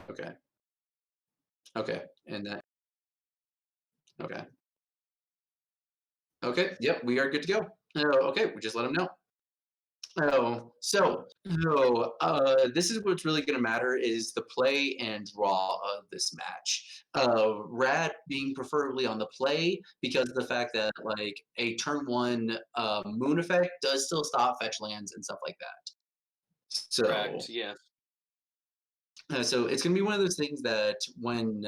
Okay. Okay. And that. Okay. Okay. Yep. We are good to go. Okay. We just let them know. This is what's really going to matter is the play and draw of this match. Rat being preferably on the play because of the fact that like a turn one moon effect does still stop fetch lands and stuff like that. Correct. So, Yes. so it's going to be one of those things that when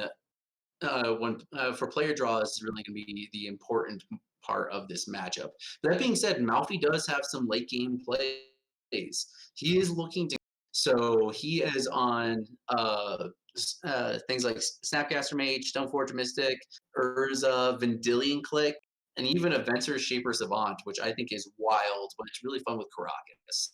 for player draws is really going to be the important part of this matchup. That being said, Malfi does have some late game plays. He is looking to, so he is on things like Snapcaster Mage, Stoneforge Mystic, Urza, Vendilion Click, and even a Venser Shaper Savant, which I think is wild, but it's really fun with Caracas.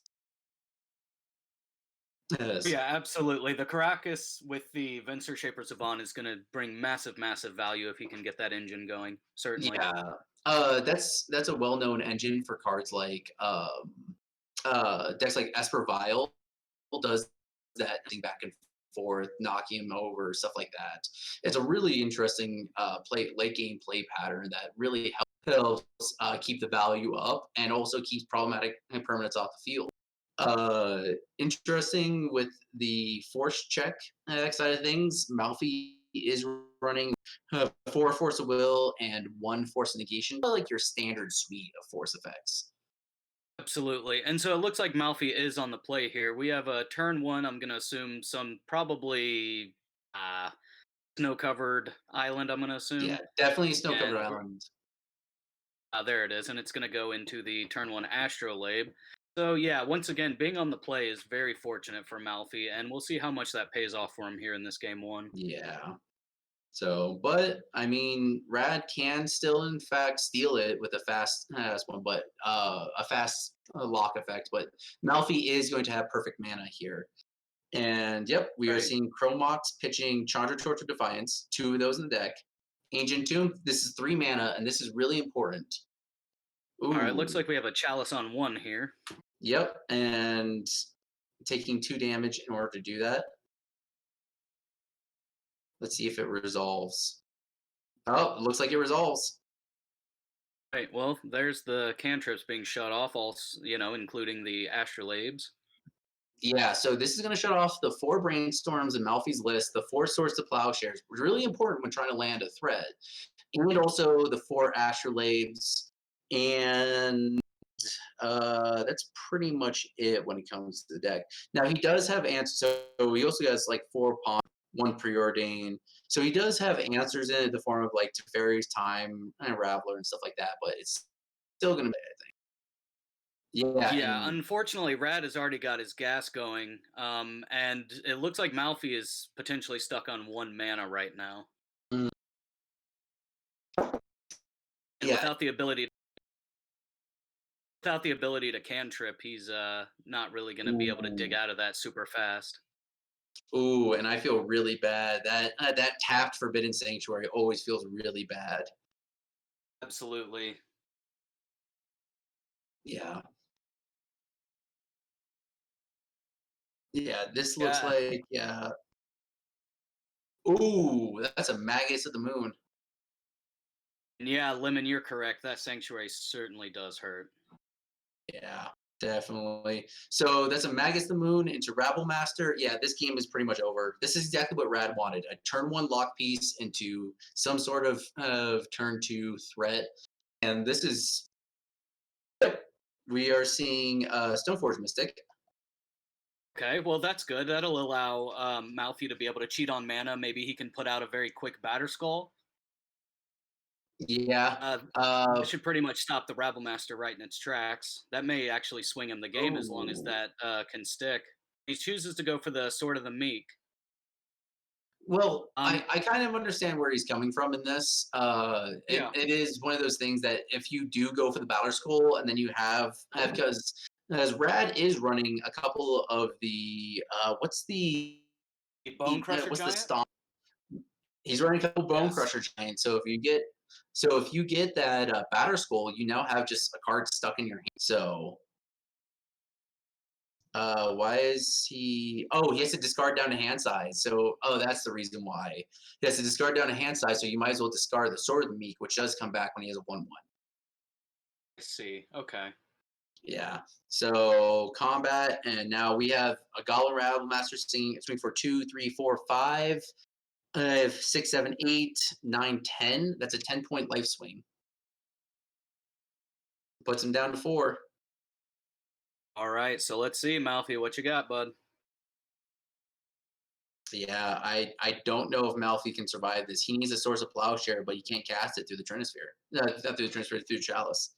Yeah, absolutely. The Caracas with the Venser Shaper Savant is going to bring massive, massive value if he can get that engine going. Certainly. Yeah, that's a well-known engine for cards like decks like Esper Vile does that thing back and forth, knocking him over, stuff like that. It's a really interesting play late game play pattern that really helps keep the value up and also keeps problematic permanents off the field. Interesting with the force check side of things, Malfi is running 4 force of will and 1 force of negation, like your standard suite of force effects. Absolutely. And so it looks like Malfi is on the play here. We have a turn one, I'm going to assume some probably snow covered island, I'm going to Yeah, assume. definitely snow covered And island. there it is. And it's going to go into the turn one Astrolabe. So yeah, once again, being on the play is very fortunate for Malfi. And we'll see how much that pays off for him here in this game one. Yeah. So, but I mean, Rad can still, in fact, steal it with a fast one, but a fast lock effect. But Malfi is going to have perfect mana here. And yep, we are Right. seeing Chromox pitching Chandra Torch of Defiance, 2 of those in the deck. Ancient Tomb, this is 3 mana, and this is really important. All right. Looks Ooh, like we have a chalice on one here. yep, and taking 2 damage in order to do that. Let's see if it resolves. Oh, it looks like it resolves. Right. Well, there's the cantrips being shut off, all including the astrolabes. Yeah, so this is going to shut off the 4 brainstorms in Malfi's list, the 4 swords to plowshares, really important when trying to land a threat, and also the 4 astrolabes, and that's pretty much it when it comes to the deck. Now he does have answers. So he also has like 4 pawn, 1 preordain. So he does have answers in it, the form of like Teferi's Time and Raveler and stuff like that. But it's still going to be, I think. Yeah, Yeah, and unfortunately, Rad has already got his gas going, and it looks like Malfi is potentially stuck on 1 mana right now, mm, and yeah. without the ability to cantrip, he's not really going to be able to dig Ooh, out of that super fast. ooh, and I feel really bad. That tapped Forbidden Sanctuary always feels really bad. Absolutely. Yeah, yeah. This looks Yeah, like yeah. Ooh, that's a Magus of the Moon. and yeah, Lemon, you're correct. That sanctuary certainly does hurt. Yeah, definitely. So that's a Magus the Moon into Rabble Master. Yeah, this game is pretty much over. This is exactly what Rad wanted. A turn one lock piece into some sort of turn two threat. And this is we are seeing Stoneforge Mystic. Okay, well that's good. That'll allow Malfi to be able to cheat on mana. Maybe he can put out a very quick Batter Skull. Yeah. Uh, Uh that should pretty much stop the Rabble Master right in its tracks. That may actually swing him the game as long as oh. that can stick. He chooses to go for the Sword of the Meek. Well, Um, I kind of understand where he's coming from in this. yeah, It is one of those things that if you do go for the Valor School and then you have because as Rad is running a couple of the the Bone Crusher what's the Giant. stomp? He's running a couple Bone Yes. Crusher Giants. So if you get that Batter Skull, you now have just a card stuck in your hand. So Why is he? Oh, he has to discard down to hand size. So, oh, that's the reason why he has to discard down to hand size. So you might as well discard the Sword of the Meek, which does come back when he has a 1/1. I see. Okay. Yeah. So combat, and now we have a Goblin Rattle Master swing for 2, 3, 4, 5, 6, 7, 8, 9, 10. That's a 10-point life swing. Puts him down to 4. All right. So let's see, Malfi, what you got, bud? Yeah, I don't know if Malfi can survive this. He needs a Source of Plowshare, but he can't cast it through the Trinisphere. Not through the Trinisphere, through Chalice.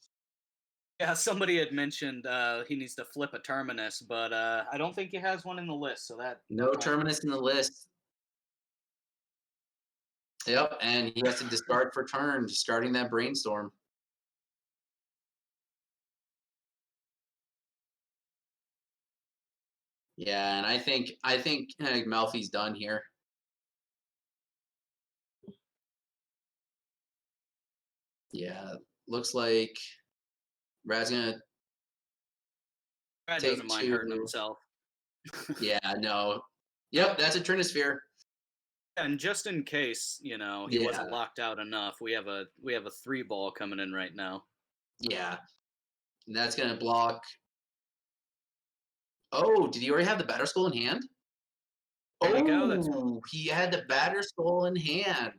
Yeah, somebody had mentioned he needs to flip a terminus, but I don't think he has one in the list. So No might. Terminus in the list. Yep, and he has to discard for turn, discarding that Brainstorm. Yeah, and I think Malfi's done here. Yeah, looks like Rad's gonna Brad doesn't take mind hurting 2. himself. Yeah, no. Yep, that's a Trinisphere. And just in case, you know, he wasn't Yeah, locked out enough, we have a 3 ball coming in right now. yeah. And that's gonna block. Oh, did he already have the Batter Skull in hand? There you go. That's Oh, he had the Batter Skull in hand.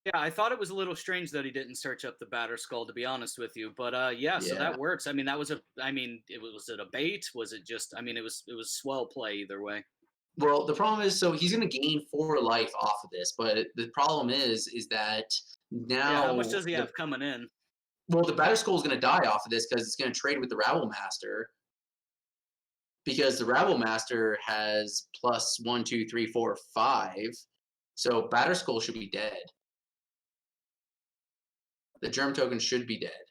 Yeah, I thought it was a little strange that he didn't search up the batter skull, to be honest with you. But yeah, so Yeah. that works. I mean, was it a bait? Was it just? I mean, it was swell play either way. Well, the problem is, so he's going to gain 4 life off of this, but the problem is that Yeah, how much now does he have coming in? the Batter Skull is going to die off of this because it's going to trade with the Rabble Master, because the Rabble Master has plus 1, 2, 3, 4, 5. So Batter Skull should be dead. The Germ Token should be dead.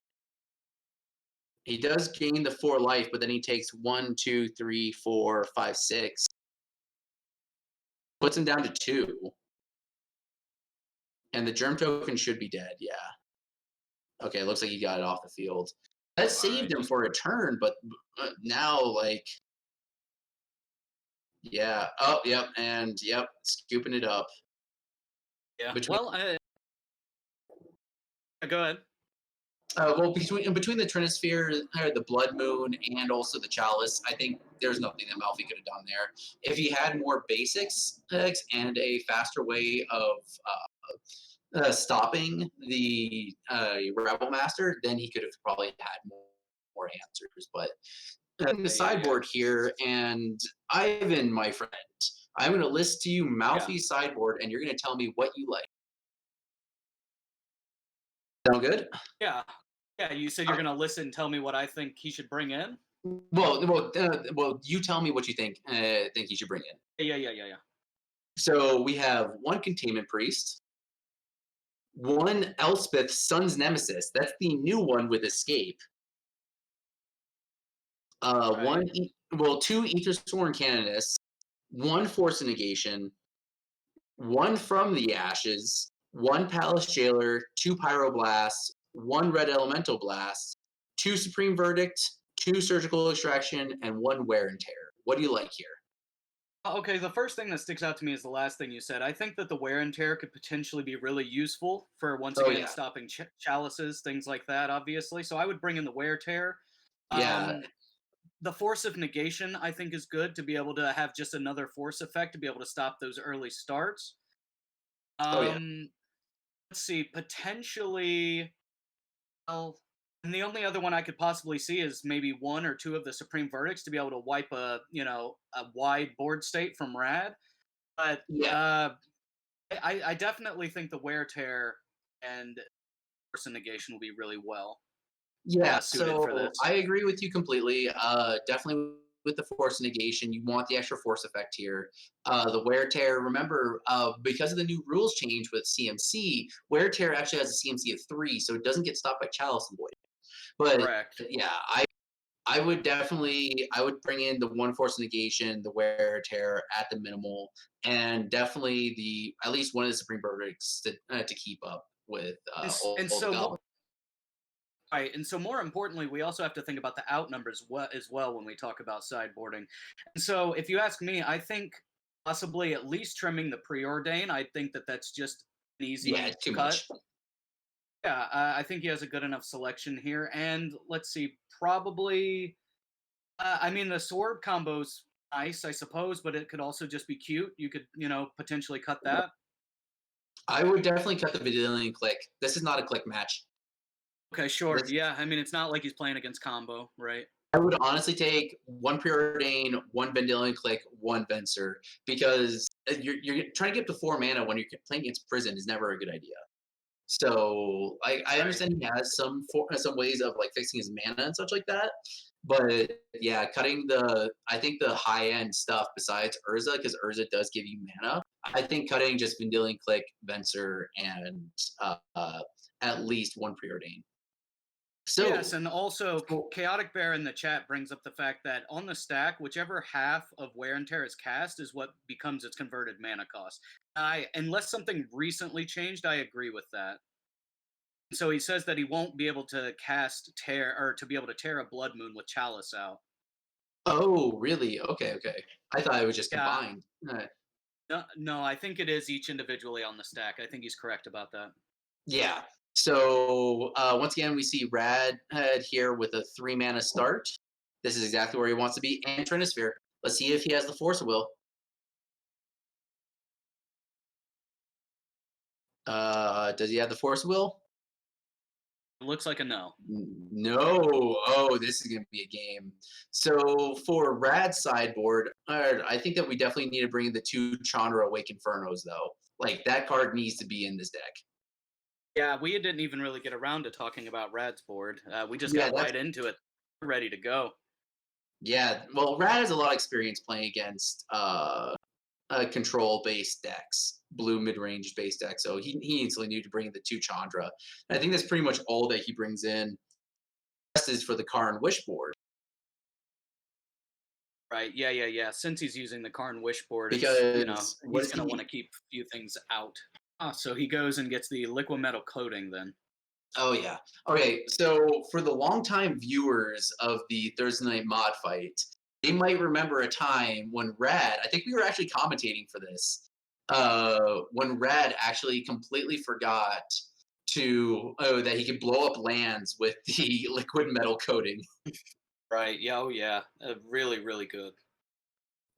He does gain the 4 life, but then he takes 1, 2, 3, 4, 5, 6. Puts him down to 2. And the Germ Token should be dead, yeah. Okay, looks like he got it off the field. That saved him for a turn, but now, like, yeah. Oh, yep, and yep, scooping it up. Yeah. Between Well, go ahead. between the Trinisphere, the Blood Moon, and also the Chalice, I think there's nothing that Malfi could have done there. If he had more basics and a faster way of stopping the Rebel Master, then he could have probably had more answers. But the sideboard here, and Ivan, my friend, I'm going to list to you Malfi's sideboard, and you're going to tell me what you like. Sound good? Yeah. Yeah, you said you're gonna listen and tell me what I think he should bring in. Well, you tell me what you think he should bring in. Yeah. So we have 1 Containment Priest, 1 Elspeth, Sun's Nemesis. That's the new one with Escape. Right. 2 Aethersworn Canoness, 1 Force of Negation, 1 From the Ashes, 1 Palace Jailer, 2 Pyroblasts, 1 Red Elemental Blast, 2 Supreme Verdict, 2 Surgical Extraction, and 1 Wear and Tear. What do you like here? Okay, the first thing that sticks out to me is the last thing you said. I think that the wear and tear could potentially be really useful for, once Oh, again, yeah. stopping chalices, things like that, obviously. So I would bring in the wear tear. Yeah. The force of negation, I think, is good to be able to have just another force effect to be able to stop those early starts. Oh, yeah. Let's see, potentially, well, and the only other one I could possibly see is maybe 1 or 2 of the Supreme Verdicts to be able to wipe a wide board state from Rad. But Yeah. I definitely think the wear tear and force of negation will be really well Yeah, suited for so this. I agree with you completely. Definitely with the force negation, you want the extra force effect here. The wear tear, remember, because of the new rules change with CMC, wear tear actually has a CMC of 3, so it doesn't get stopped by Chalice and Void. But Correct. yeah, I would bring in the 1 force negation, the wear tear at the minimal, and definitely the at least 1 of the Supreme Verdicts to keep up with And all the so goblins. Right, and so more importantly, we also have to think about the outnumbers as well when we talk about sideboarding. And so, if you ask me, I think possibly at least trimming the preordain. I think that that's just an Yeah, easy it's too cut. much. Yeah, I think he has a good enough selection here. And let's see, probably. I mean, the sword combo's nice, I suppose, but it could also just be cute. You could, potentially cut that. I would definitely cut the Vidilian click. This is not a click match. Okay, sure. This Yeah, I mean, it's not like he's playing against combo, right? I would honestly take one Preordain, one Vendilion Click, one Venser because you're trying to get to 4 mana when you're playing against Prison is never a good idea. So I Right. understand he has some ways of like fixing his mana and such like that, but yeah, cutting I think the high end stuff besides Urza because Urza does give you mana. I think cutting just Vendilion Click, Venser, and uh, uh, at least one Preordain. Yes, So and also Chaotic Bear in the chat brings up the fact that on the stack, whichever half of Wear and Tear is cast is what becomes its converted mana cost. Unless something recently changed, I agree with that. So he says that he won't be able to cast Tear or to be able to tear a Blood Moon with Chalice out. Oh, really? Okay, okay. I thought it was just Yeah, combined. no, no, I think it is each individually on the stack. I think he's correct about that. Yeah. So once again, we see Rad head here with a 3 mana start. This is exactly where he wants to be. And Trinisphere. Let's see if he has the Force of Will. Does he have the Force of Will? It looks like a no. No. Oh, this is going to be a game. So for Rad's sideboard, I think that we definitely need to bring in the 2 Chandra Awake Infernos, though. Like, that card needs to be in this deck. Yeah, we didn't even really get around to talking about Rad's board. We just Yeah, got that's right into it. We're ready to go. Yeah, well, Rad has a lot of experience playing against control-based decks, blue mid-range based decks. So he instantly knew to bring the 2 Chandra. And I think that's pretty much all that he brings in. The rest is for the Karn Wish board Right. Yeah, yeah, yeah. Since he's using the Karn Wish board, because what he's is going to want he? to keep a few things out. Ah, so he goes and gets the liquid metal coating then. Oh yeah. Okay, so for the longtime viewers of the Thursday Night Mod Fight, they might remember a time when Rad. I think we were actually commentating for this. When Rad actually completely forgot that he could blow up lands with the liquid metal coating. Right. Yeah. Oh, yeah. Really, really good.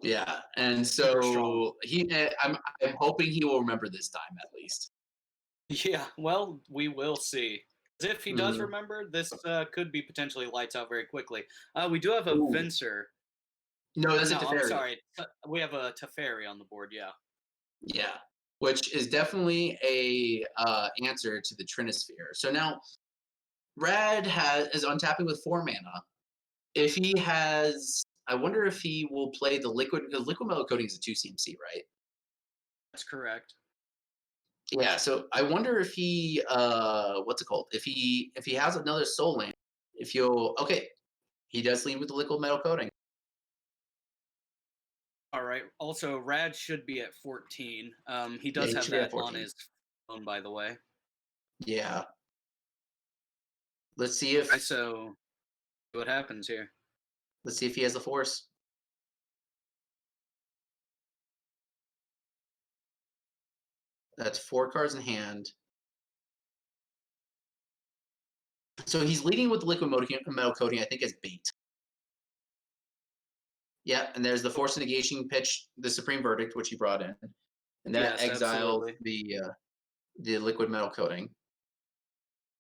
Yeah, and Super strong. so I'm hoping he will remember this time at least. Yeah. Well, we will see. As if he does Mhm. remember, this could be potentially lights out very quickly. We do have a Ooh. Venser. No, that's a No, I'm Teferi. sorry. We have a Teferi on the board. Yeah. Yeah, which is definitely a answer to the Trinisphere. So now Rad is untapping with 4 mana. If he has, I wonder if he will play the liquid. Because liquid metal coating is a 2 CMC, right? That's correct. Yeah. So I wonder if he, what's it called? If he has another soul land, if he'll okay, he does lead with the liquid metal coating. All right. Also, Rad should be at 14. He Yeah, does he have should be at that on 14. his phone, by the way. Yeah. Let's see if Right, so what happens here? let's see if he has the force. That's 4 cards in hand. So he's leading with the liquid metal coating, I think, as bait. Yeah, and there's the force negation pitch, the supreme verdict, which he brought in, and that Yes, exiled absolutely. the liquid metal coating.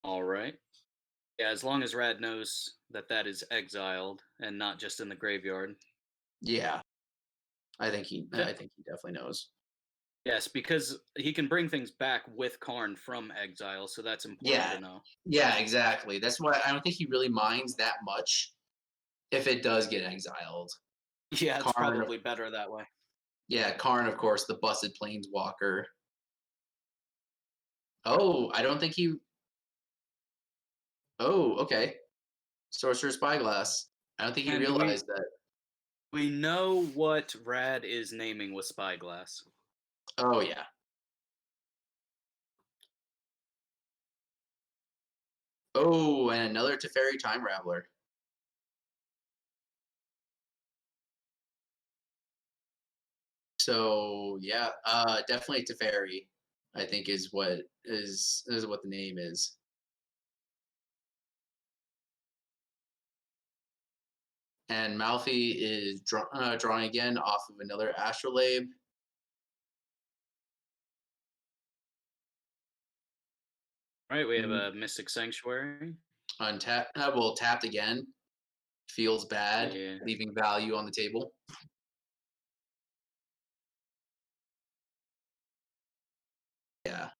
All right. Yeah, as long as Rad knows that that is exiled and not just in the graveyard. Yeah, Okay. I think he definitely knows. Yes, because he can bring things back with Karn from exile, so that's important Yeah, to know. yeah, exactly. That's why I don't think he really minds that much if it does get exiled. Yeah, it's Karn, probably better that way. yeah, Karn, of course, the busted planeswalker. Oh, I don't think he. Oh, okay. Sorcerer Spyglass. I don't think he And realized that. we know what Rad is naming with Spyglass. Oh yeah. Oh, and another Teferi Time Raveler. So yeah, definitely Teferi, I think is what the name is. And Malfi is drawing again off of another Astrolabe. All right, we have Mm, a Mystic Sanctuary. Untapped, well, tapped again. Feels bad, Yeah. leaving value on the table. Yeah.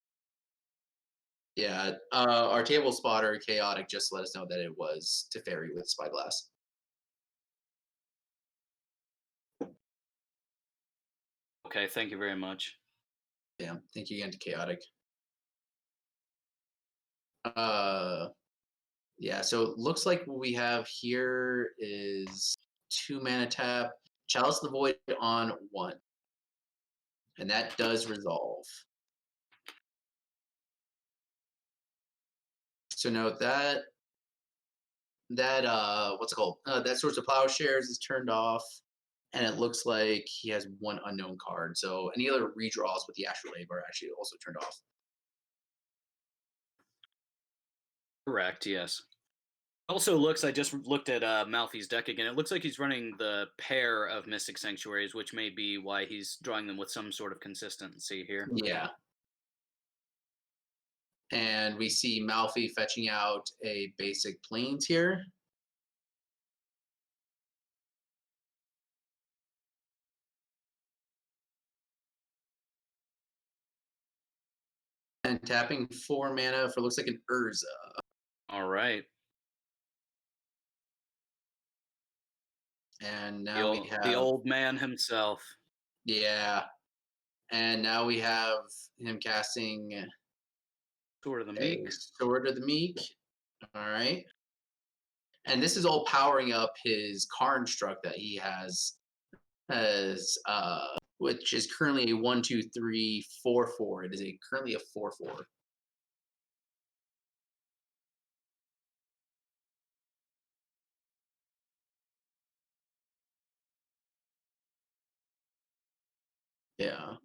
Yeah, our table spotter, Chaotic, just let us know that it was Teferi with Spyglass. Okay, thank you very much. Yeah, thank you again to Chaotic. Uh, yeah, so it looks like what we have here is 2 mana tap, Chalice of the Void on 1. And that does resolve. So note that what's it called? That Source of Plowshares is turned off, and it looks like he has 1 unknown card. So any other redraws with the Astrolabe are actually also turned off. Correct, yes. Also looks, I just looked at Malfi's deck again. It looks like he's running the pair of Mystic Sanctuaries, which may be why he's drawing them with some sort of consistency here. Yeah. And we see Malfi fetching out a basic planes here. And tapping 4 mana for looks like an Urza. All right. And now we The have, old man himself. yeah. And now we have him casting Sword of the a Meek. Sword of the Meek. All right. And this is all powering up his Karnstruct that he has as which is currently a 1, 2, 3, 4, 4. It is currently a 4/4. Yeah.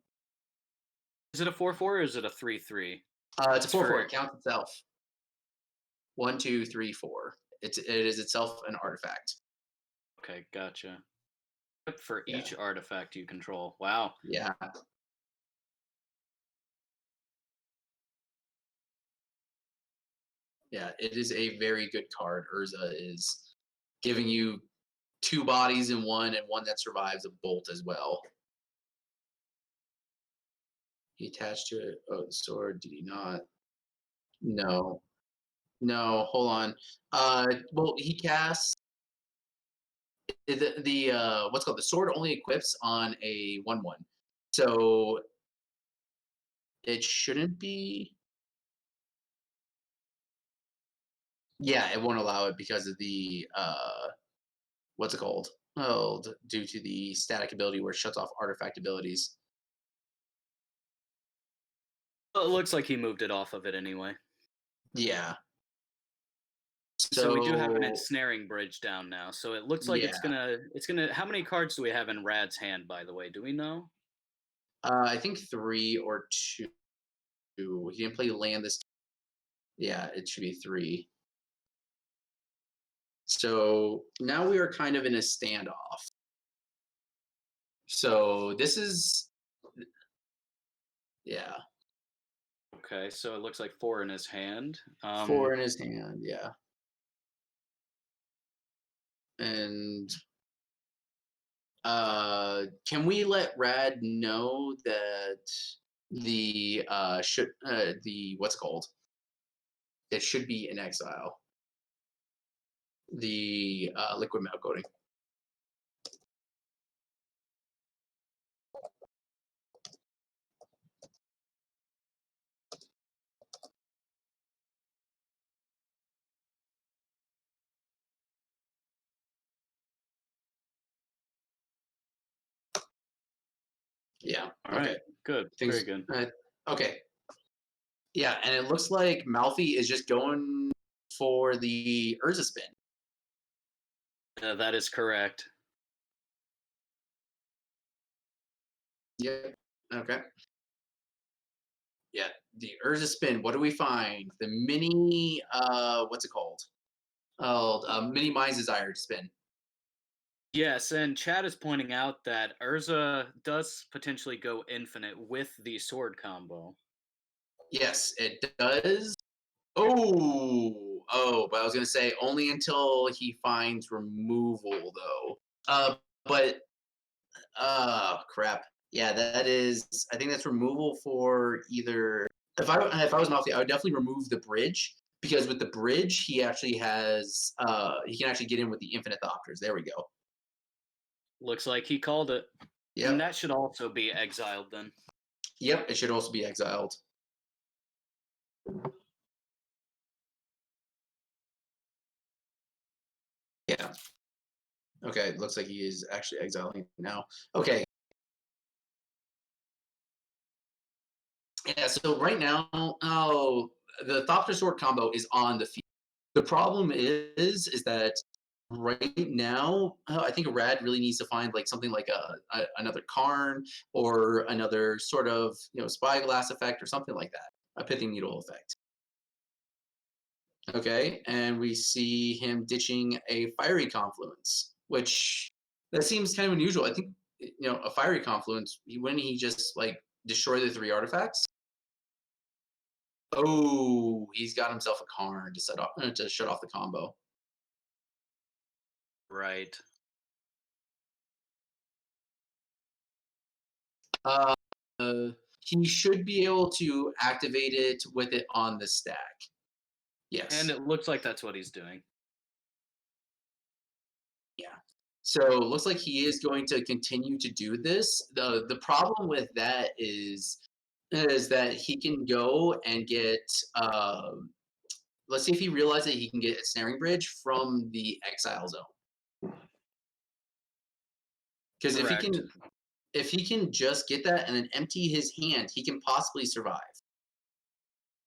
Is it a 4/4 or is it a 3/3? It's a It's 4/4. for It counts itself. 1, 2, 3, 4. It is itself an artifact. okay, gotcha. For Yeah. each artifact you control. Wow. Yeah. Yeah. It is a very good card. Urza is giving you 2 bodies in one, and one that survives a bolt as well. He attached to it. Oh, the sword. Did he not? No. No. Hold on. Well, he casts the what's called the sword only equips on a 1/1, so it shouldn't be. Yeah, it won't allow it because of the what's it called? Oh, due to the static ability where it shuts off artifact abilities. Well, it looks like he moved it off of it anyway. Yeah. So we do have an So ensnaring bridge down now. So it looks like yeah, it's gonna how many cards do we have in Rad's hand, by the way? Do we know? I think 3 or 2. He didn't play land this. Yeah, it should be 3. So now we are kind of in a standoff. So this is yeah, Okay, so it looks like 4 in his hand. 4 in his hand. Yeah, and can we let Rad know that the what's it called? It should be in exile. The liquid metal coating. Yeah. All Okay. right, good, very Things. good. Okay. Yeah, and it looks like Malfi is just going for the Urza spin. That is correct. Yep. Okay. Yeah, the Urza spin. What do we find? The mini. What's it called? Oh, mini Mind's Desire spin. Yes, and Chad is pointing out that Urza does potentially go infinite with the sword combo. Yes, it does. But I was gonna say only until he finds removal though. But crap. Yeah, that is. I think that's removal for either. If I was Mafia, I would definitely remove the bridge because with the bridge he actually has he can actually get in with the infinite Thopters. There we go. Looks like he called it. And Yep. that should also be exiled then. Yep. It should also be exiled. Yeah. Okay. Looks like he is actually exiling now. Okay. Yeah, so right now, the Thopter Sword combo is on the field. The problem is that right now, I think Rad really needs to find like something like another Karn or another sort of spyglass effect or something like that, a pithing needle effect. Okay, and we see him ditching a fiery confluence, which that seems kind of unusual. I think a fiery confluence when he just like destroy the three artifacts. Oh, he's got himself a Karn to set off to shut off the combo. Right. Uh, he should be able to activate it with it on the stack. And Yes. it looks like that's what he's doing. Yeah. So looks like he is going to continue to do this. The problem with that is that he can go and get let's see if he realizes that he can get a snaring bridge from the exile zone. Because Correct. if he can just get that and then empty his hand, he can possibly survive.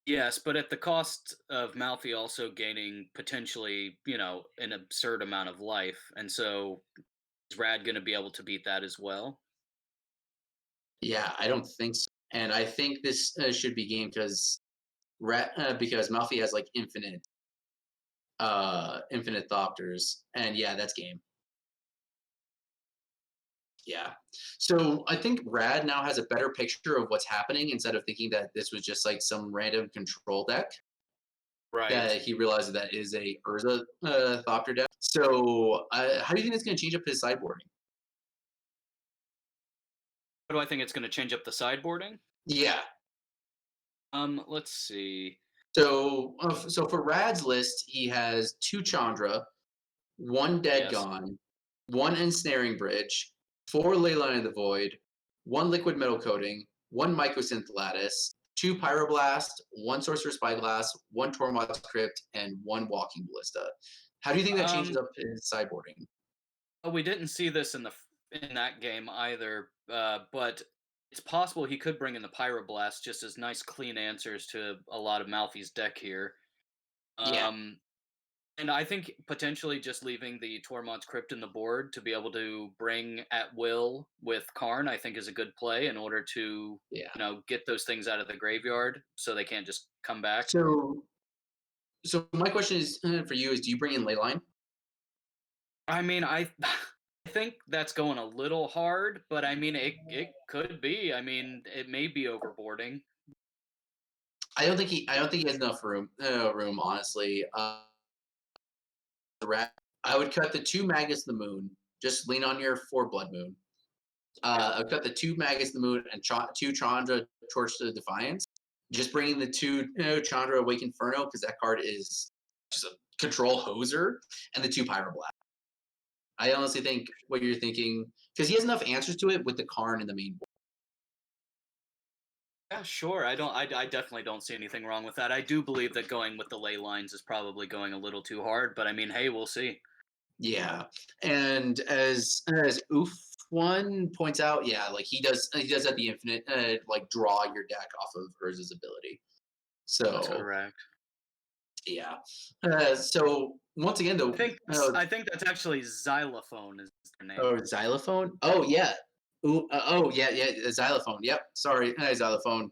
Yes, but at the cost of Malfi also gaining potentially, an absurd amount of life. And so is Rad going to be able to beat that as well? Yeah, I don't think so. And I think this should be game because Malfi has like infinite Thopters, and yeah, that's game. Yeah. So I think Rad now has a better picture of what's happening instead of thinking that this was just like some random control deck. Right. That he realizes that is a Urza Thopter deck. So how do you think that's going to change up his sideboarding? What do I think it's going to change up the sideboarding? Yeah. Let's see. So for Rad's list, he has two Chandra, one Dead Yes. Gone, one Ensnaring Bridge, four Leyline of the Void, one Liquid Metal Coating, one Mycosynth Lattice, two Pyroblast, one Sorcerer Spyglass, one Tormod's Crypt, and one Walking Ballista. How do you think that changes Um, up his sideboarding? we didn't see this in that game either, but it's possible he could bring in the Pyroblast just as nice, clean answers to a lot of Malfi's deck here. Yeah. Um, And I think potentially just leaving the Tormod's Crypt in the board to be able to bring at will with Karn, I think is a good play in order to, Yeah. get those things out of the graveyard so they can't just come back. So so my question is for you is do you bring in Leyline? I mean, I think that's going a little hard, but I mean, it could be. I mean, it may be overboarding. I don't think he has enough room honestly. I would cut the two Magus the Moon. Just lean on your four Blood Moon. Yeah. I would cut the two Magus the Moon and two Chandra Torch to Defiance. Just bringing the two Chandra Awake Inferno because that card is just a control hoser, and the two Pyroblast. I honestly think what you're thinking because he has enough answers to it with the Karn in the main board. Yeah, sure. I definitely don't see anything wrong with that. I do believe that going with the ley lines is probably going a little too hard, but I mean, hey, we'll see. Yeah, and as Oof one points out, yeah, like he does at the infinite like draw your deck off of Urza's ability. That's So correct. Yeah. So once again, though, I think that's actually xylophone is their name. oh, xylophone. Oh yeah. Ooh, oh yeah, yeah, xylophone. Yep. Sorry, xylophone.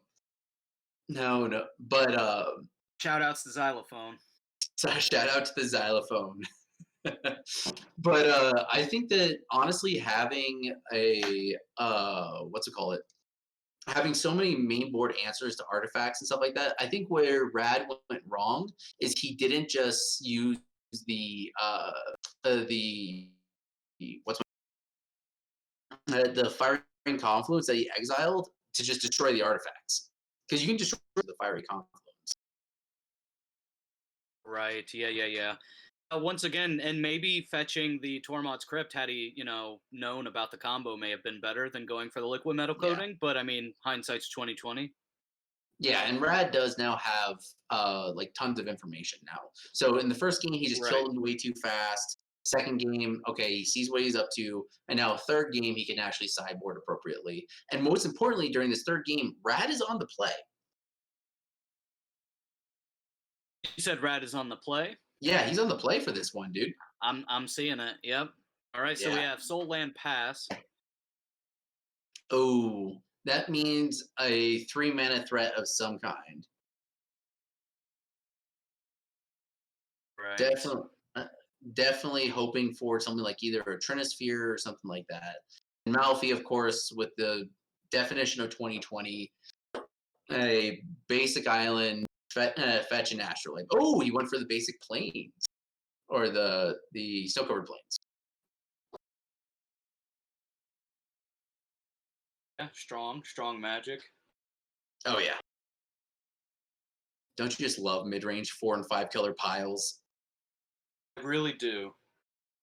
No, no. But Shout outs to xylophone. so shout out to the xylophone. But I think that honestly, having a what's it call it? Having so many main board answers to artifacts and stuff like that, I think where Rad went wrong is he didn't just use the the what's the firing confluence that he exiled to just destroy the artifacts because you can destroy the fiery confluence. Right. Yeah. Yeah. Yeah. Once again, and maybe fetching the Tormod's Crypt had he, known about the combo may have been better than going for the liquid metal Yeah. coating. But I mean, hindsight's 2020. Yeah, and Rad does now have like tons of information now. So in the first game, he just Right. killed him way too fast. Second game, okay, he sees what he's up to, and now third game, he can actually sideboard appropriately. And most importantly, during this third game, Rad is on the play. You said Rad is on the play. Yeah, he's on the play for this one, dude. I'm seeing it. Yep. All right. So we Yeah. have Soul Land Pass. Oh, that means a 3 mana threat of some kind. Right. Definitely, definitely hoping for something like either a Trinisphere or something like that. And Malfi, of course, with the definition of 2020, a basic island, fetch an astrolabe. Oh, he went for the basic plains or the snow covered plains. Yeah. Strong magic. Oh yeah. Don't you just love mid range 4 and 5 color piles? I really do.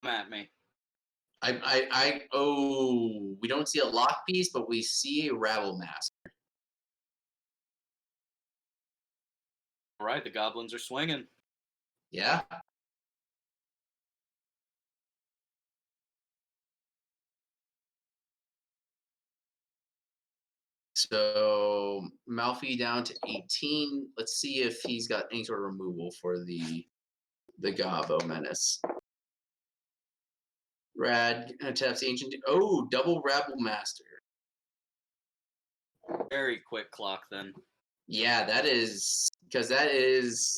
Come at me. Oh, we don't see a lock piece, but we see a rabble master. All right. The goblins are swinging. Yeah. So Malfi down to 18. Let's see if he's got any sort of removal for the Gabo Menace. Rad taps the ancient. Oh, double Rabble Master. Very quick clock then. Yeah, that is because that is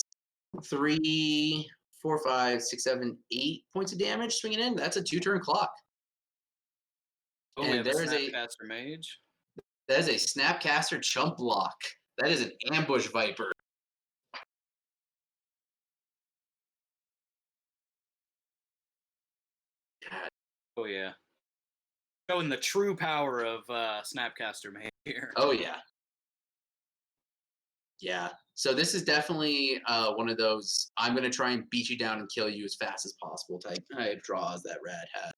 3, 4, 5, 6, 7, 8 points of damage swinging in. That's a 2-turn clock. Oh, we And have a there's Snapcaster Mage. that is a Snapcaster Chump Block. That is an Ambush Viper. Oh yeah. Showing the true power of Snapcaster Mage here. Oh yeah. Yeah. So this is definitely one of those I'm going to try and beat you down and kill you as fast as possible type draws that Rad had.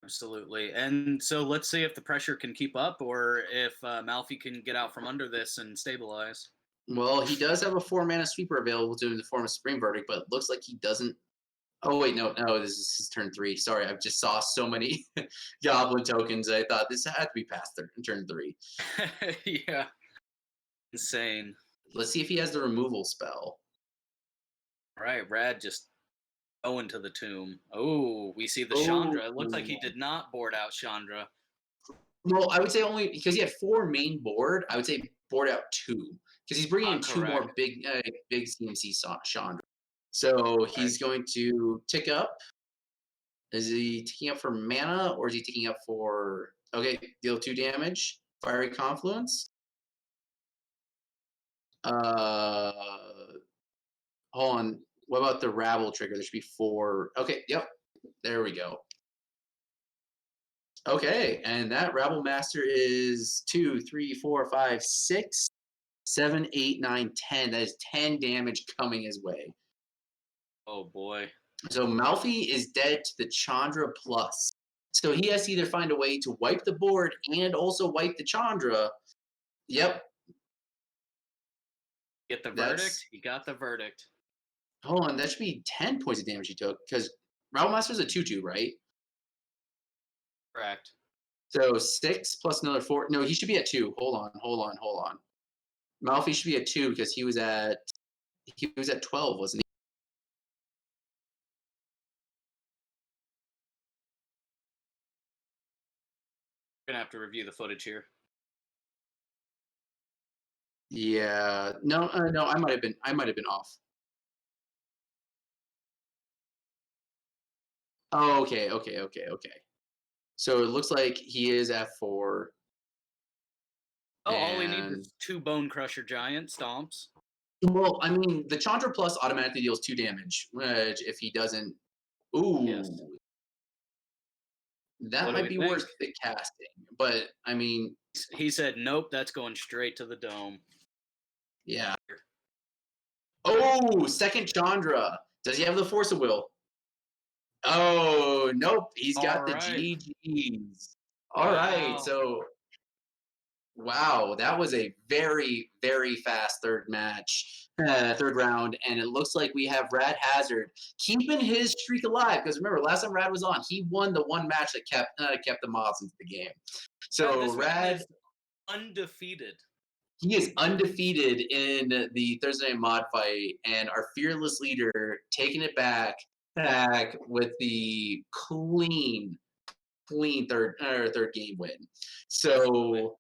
Absolutely. And so let's see if the pressure can keep up or if Malfi can get out from under this and stabilize. Well, he does have a 4-mana sweeper available to him in the form of Supreme Verdict, but it looks like he doesn't. Oh, wait, no, this is his turn 3. Sorry, I just saw so many Goblin tokens. I thought this had to be past turn 3. Yeah. Insane. Let's see if he has the removal spell. All right, Rad just going to the tomb. Oh, we see the Chandra. It looks like he did not board out Chandra. Well, I would say only because he had 4 main board. I would say board out 2 because he's bringing in 2 more big CMC Chandra. So he's going to tick up. Is he ticking up for mana or is he ticking up for okay? Deal 2 damage. Fiery Confluence. Hold on. What about the Rabble trigger? There should be 4. Okay, yep. There we go. Okay, and that Rabble Master is 2, 3, 4, 5, 6, 7, 8, 9, 10. That is 10 damage coming his way. Oh boy. So Malfi is dead to the Chandra plus. So he has to either find a way to wipe the board and also wipe the Chandra. Yep. Get the verdict? He got the verdict. Hold on, that should be 10 points of damage he took because Rabble Master is a 2/2, right? Correct. So 6 plus another 4. No, he should be at 2. Hold on. Malfi should be at 2 because he He was at 12, wasn't Gonna have to review the footage here. he? Yeah. No, no, I might have been off. Oh, okay, okay, okay, okay. So it looks like he is at 4, Oh, all he needs and is 2 Bone Crusher Giant Stomps. well, I mean, the Chandra Plus automatically deals 2 damage, which if he doesn't, Yes. ooh, that What do might we be think? worth the casting. But I mean, He said, "Nope, that's going straight to the dome." yeah. Oh, second Chandra. Does he have the Force of Will? Oh, nope. He's got the Alright. GGs. All right. Wow. So, wow, that was a very, very fast third match, third round. And it looks like we have Rad Hazard keeping his streak alive. Because remember, last time Rad was on, he won the one match that kept the mobs into the game. Yeah, So, this man Rad, is undefeated. he is undefeated in the Thursday Night Mod fight, and our fearless leader taking it back with the clean third game win. So